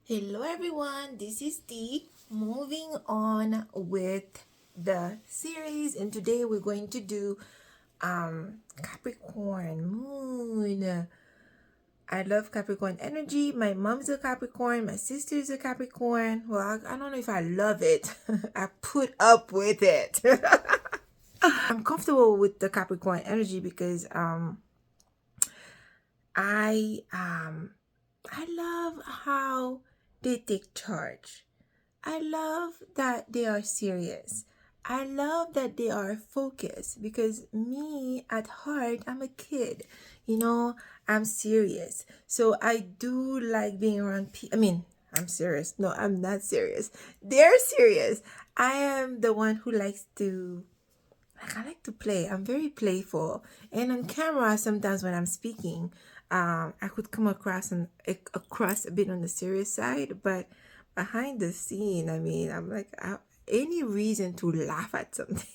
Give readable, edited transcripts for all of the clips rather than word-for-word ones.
Hello everyone, this is Dee. Moving on with the series, and today we're going to do Capricorn moon. I love Capricorn energy. My mom's a Capricorn, my sister's a Capricorn. Well, I don't know if I love it. I put up with it. I'm comfortable with the Capricorn energy because I love how they take charge. I love that they are serious. I love that they are focused because me at heart, I'm a kid. I'm serious. So I do like being around people. I'm serious. No, I'm not serious. They're serious. I am the one who likes to I like to play. I'm very playful. And on camera, sometimes when I'm speaking, I could come across a bit on the serious side, but behind the scene, I'm like, any reason to laugh at something,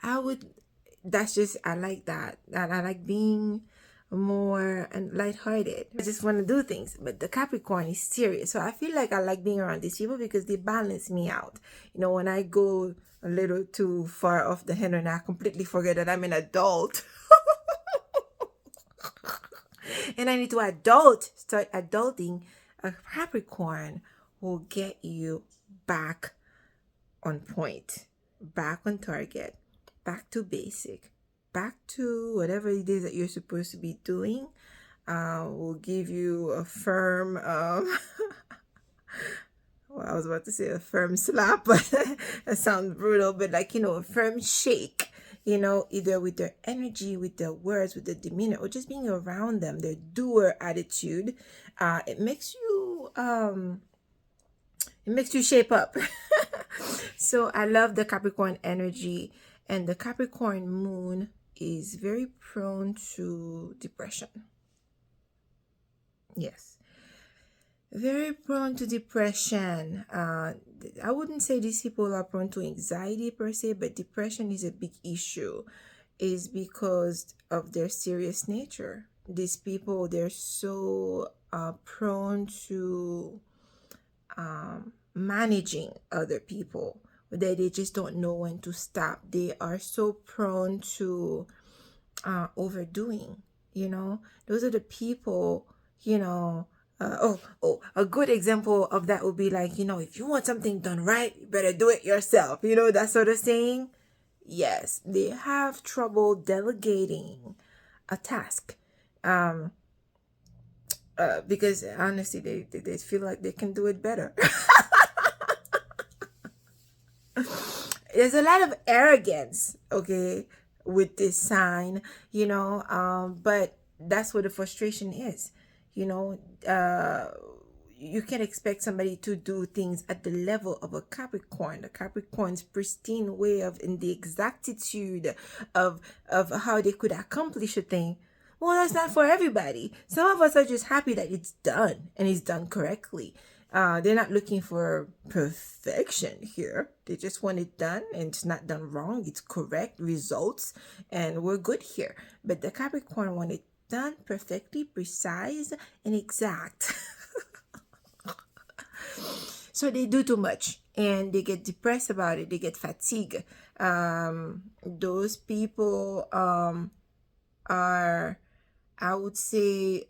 I would. That's just I like that. And I like being more and lighthearted. I just want to do things, but the Capricorn is serious. So I feel like I like being around these people because they balance me out. When I go a little too far off the handle and I completely forget that I'm an adult. And I need to start adulting, a Capricorn will get you back on point, back on target, back to basic, back to whatever it is that you're supposed to be doing. Will give you a firm, well, I was about to say a firm slap, but that sounds brutal, but a firm shake, either with their energy, with their words, with their demeanor, or just being around them, their doer attitude. It makes you shape up. So I love the Capricorn energy, and the Capricorn moon is very prone to depression. Yes. Very prone to depression. I wouldn't say these people are prone to anxiety per se, but depression is a big issue. Is because of their serious nature. These people, they're so prone to managing other people that they just don't know when to stop. They are so prone to overdoing. Those are the people. A good example of that would be if you want something done right, you better do it yourself. That sort of saying. Yes, they have trouble delegating a task. Because honestly, they feel like they can do it better. There's a lot of arrogance, okay, with this sign, but that's where the frustration is. You can expect somebody to do things at the level of a Capricorn. The Capricorn's pristine way of, in the exactitude of how they could accomplish a thing. Well, that's not for everybody. Some of us are just happy that it's done and it's done correctly. They're not looking for perfection here. They just want it done, and it's not done wrong. It's correct results, and we're good here. But the Capricorn want it done perfectly, precise, and exact. So they do too much, and they get depressed about it. They get fatigued. Those people are, I would say,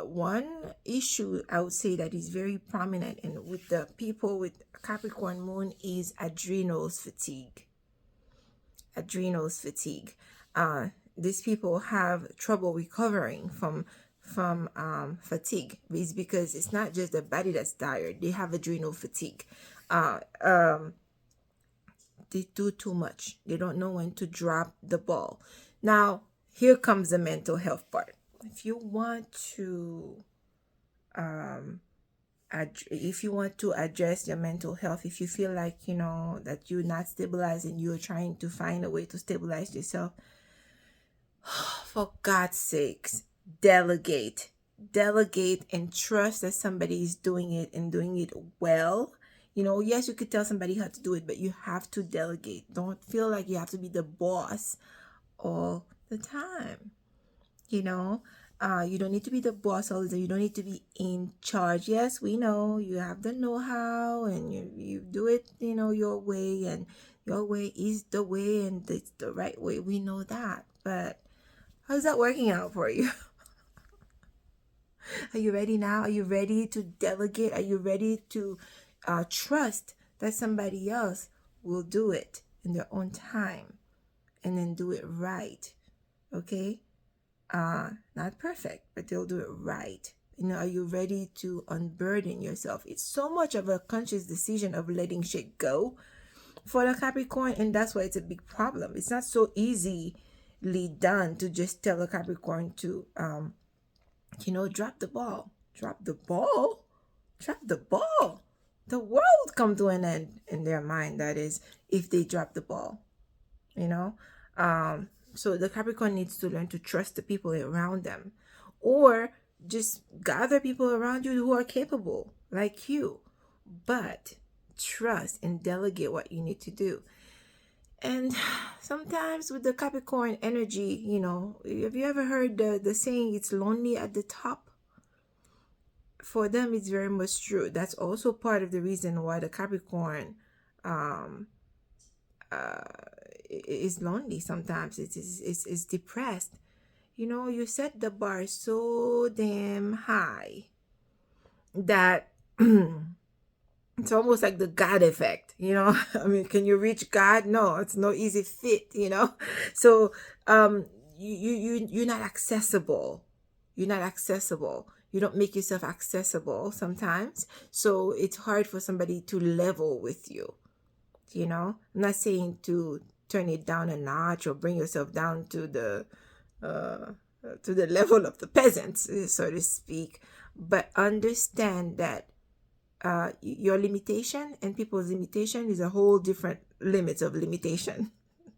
one issue I would say that is very prominent with the people with Capricorn moon is adrenals fatigue. These people have trouble recovering from fatigue. It's because it's not just the body that's tired. They have adrenal fatigue. They do too much. They don't know when to drop the ball. Now, here comes the mental health part. If you want to address your mental health, if you feel like that you're not stabilized and you're trying to find a way to stabilize yourself, for God's sakes, delegate and trust that somebody is doing it and doing it well. Yes, you could tell somebody how to do it, but you have to delegate. Don't feel like you have to be the boss all the time. You don't need to be the boss all the time. You don't need to be in charge. Yes, we know you have the know-how and you do it, your way, and your way is the way and it's the right way. We know that. But how's that working out for you? Are you ready now? Are you ready to delegate? Are you ready to trust that somebody else will do it in their own time and then do it right? Okay? Not perfect, but they'll do it right. Are you ready to unburden yourself? It's so much of a conscious decision of letting shit go for the Capricorn, and that's why it's a big problem. It's not so easily done to just tell a Capricorn to drop the ball. Drop the ball? Drop the ball. The world come to an end in their mind, that is, if they drop the ball. So the Capricorn needs to learn to trust the people around them, or just gather people around you who are capable, like you, but trust and delegate what you need to do. And sometimes with the Capricorn energy, have you ever heard the saying, it's lonely at the top? For them, it's very much true. That's also part of the reason why the Capricorn is lonely sometimes. It's depressed. You set the bar so damn high that it's almost like the God effect, I mean, can you reach God? No, it's no easy fit, so you're not accessible. You don't make yourself accessible sometimes, so it's hard for somebody to level with you. I'm not saying to turn it down a notch or bring yourself down to the level of the peasants, so to speak, but understand that your limitation and people's limitation is a whole different limits of limitation.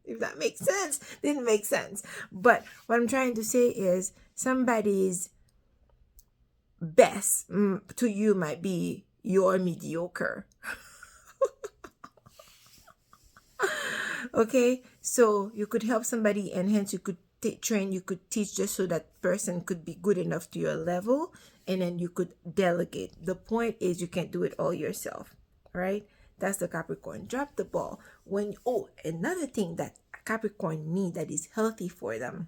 If that makes sense, didn't make sense. But what I'm trying to say is somebody's best to you might be your mediocre. Okay, so you could help somebody, and hence you could train, you could teach just so that person could be good enough to your level, and then you could delegate. The point is you can't do it all yourself, right? That's the Capricorn. Drop the ball. Another thing that Capricorn need that is healthy for them.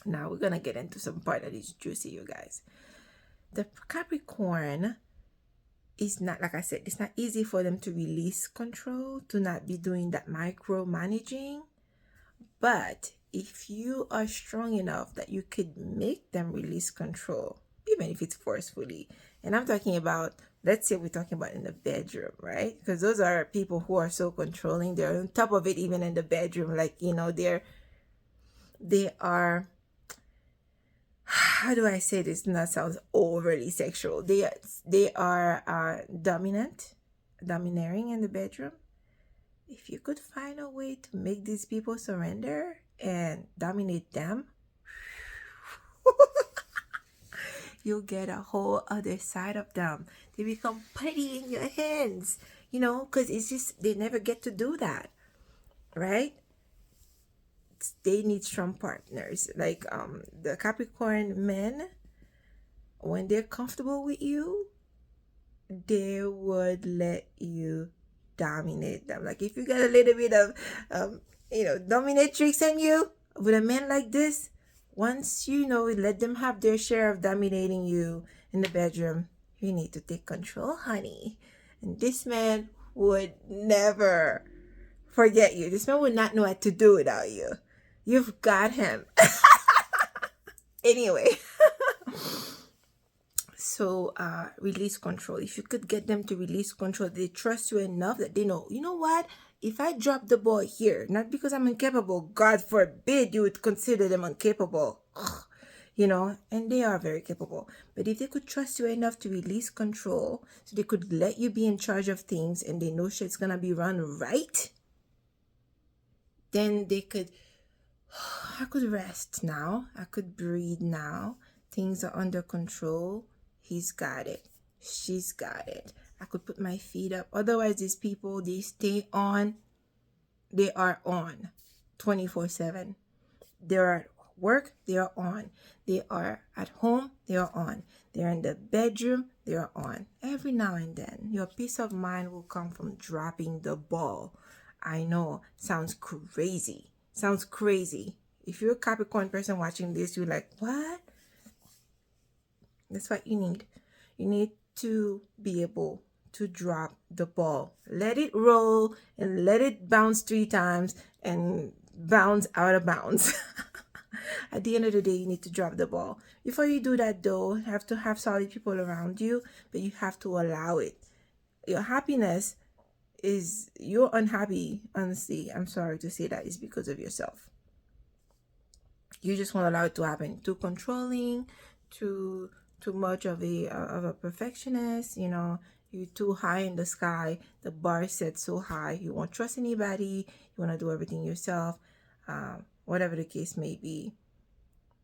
Now we're gonna get into some part that is juicy, you guys. The Capricorn is not, like I said, it's not easy for them to release control, to not be doing that micromanaging. But if you are strong enough that you could make them release control, even if it's forcefully, and I'm talking about, let's say we're talking about in the bedroom, right? Because those are people who are so controlling. They're on top of it even in the bedroom. Like, they are, how do I say this? That sounds overly sexual. They are domineering in the bedroom. If you could find a way to make these people surrender and dominate them, you'll get a whole other side of them. They become putty in your hands, because it's just, they never get to do that, right? They need strong partners. Like the Capricorn men, when they're comfortable with you, they would let you dominate them. Like if you got a little bit of dominatrix in you, with a man like this, once let them have their share of dominating you in the bedroom, you need to take control, honey. And this man would never forget you. This man would not know what to do without you. You've got him. Anyway. So release control. If you could get them to release control, they trust you enough that they know, what? If I drop the ball here, not because I'm incapable, God forbid you would consider them incapable. And they are very capable. But if they could trust you enough to release control, so they could let you be in charge of things, and they know shit's gonna be run right, then they could, I could rest now. I could breathe now. Things are under control. He's got it. She's got it. I could put my feet up. Otherwise, these people, they stay on. They are on 24/7. There are work, they are on. They are at home, they are on. They're in the bedroom, they are on. Every now and then, your peace of mind will come from dropping the ball. I know, sounds crazy. Sounds crazy. If you're a Capricorn person watching this, you're like, what? That's what you need. You need to be able to drop the ball. Let it roll and let it bounce 3 times and bounce out of bounds. At the end of the day, you need to drop the ball. Before you do that, though, you have to have solid people around you, but you have to allow it. Your happiness is, you're unhappy, honestly, I'm sorry to say that, is because of yourself. You just won't allow it to happen. Too controlling, too much of a perfectionist, you know. You're too high in the sky. The bar is set so high. You won't trust anybody. You want to do everything yourself. Whatever the case may be,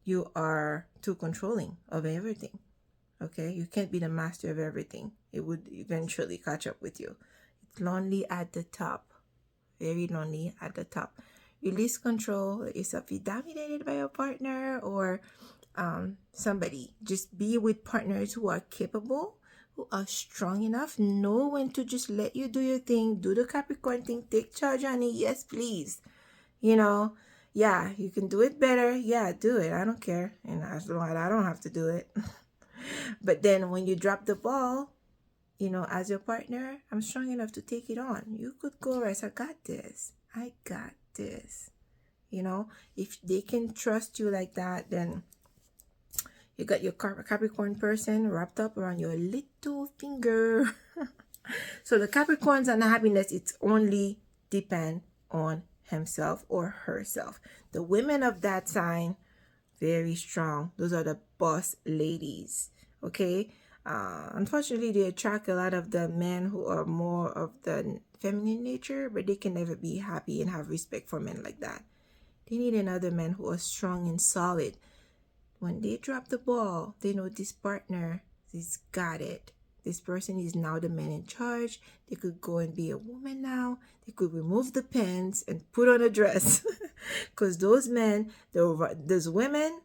you are too controlling of everything. Okay? You can't be the master of everything. It would eventually catch up with you. It's lonely at the top. Very lonely at the top. Release control. Let yourself be dominated by your partner or somebody. Just be with partners who are capable, who are strong enough, know when to just let you do your thing, do the Capricorn thing, take charge, honey. Yes, please. You know, yeah, you can do it better. Yeah, do it. I don't care. And as long as I don't have to do it. But then when you drop the ball, you know, as your partner, I'm strong enough to take it on. You could go rest. I got this. I got this. You know, if they can trust you like that, then you got your Capricorn person wrapped up around your little finger. So the Capricorn's unhappiness, it's only depend on himself or herself. The women of that sign, very strong. Those are the boss ladies. Okay. Unfortunately, they attract a lot of the men who are more of the feminine nature, but they can never be happy and have respect for men like that. They need another man who are strong and solid. When they drop the ball, they know this partner has got it. This person is now the man in charge. They could go and be a woman now. They could remove the pants and put on a dress. Because those men, those women,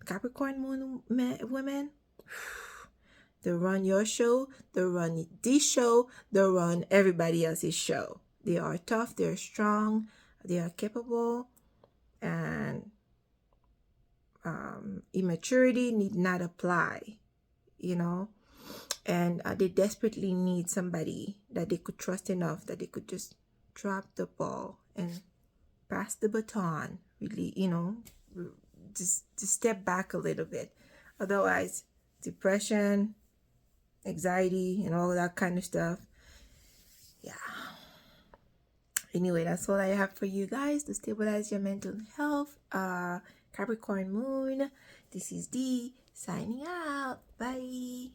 Capricorn moon women, they run your show, they run this show, they run everybody else's show. They are tough, they're strong, they are capable, and immaturity need not apply, you know. And they desperately need somebody that they could trust enough that they could just drop the ball and pass the baton, really, you know, just step back a little bit. Otherwise, depression, anxiety, and all that kind of stuff. Yeah. Anyway, that's all I have for you guys to stabilize your mental health. Capricorn moon. This is Dee signing out. Bye.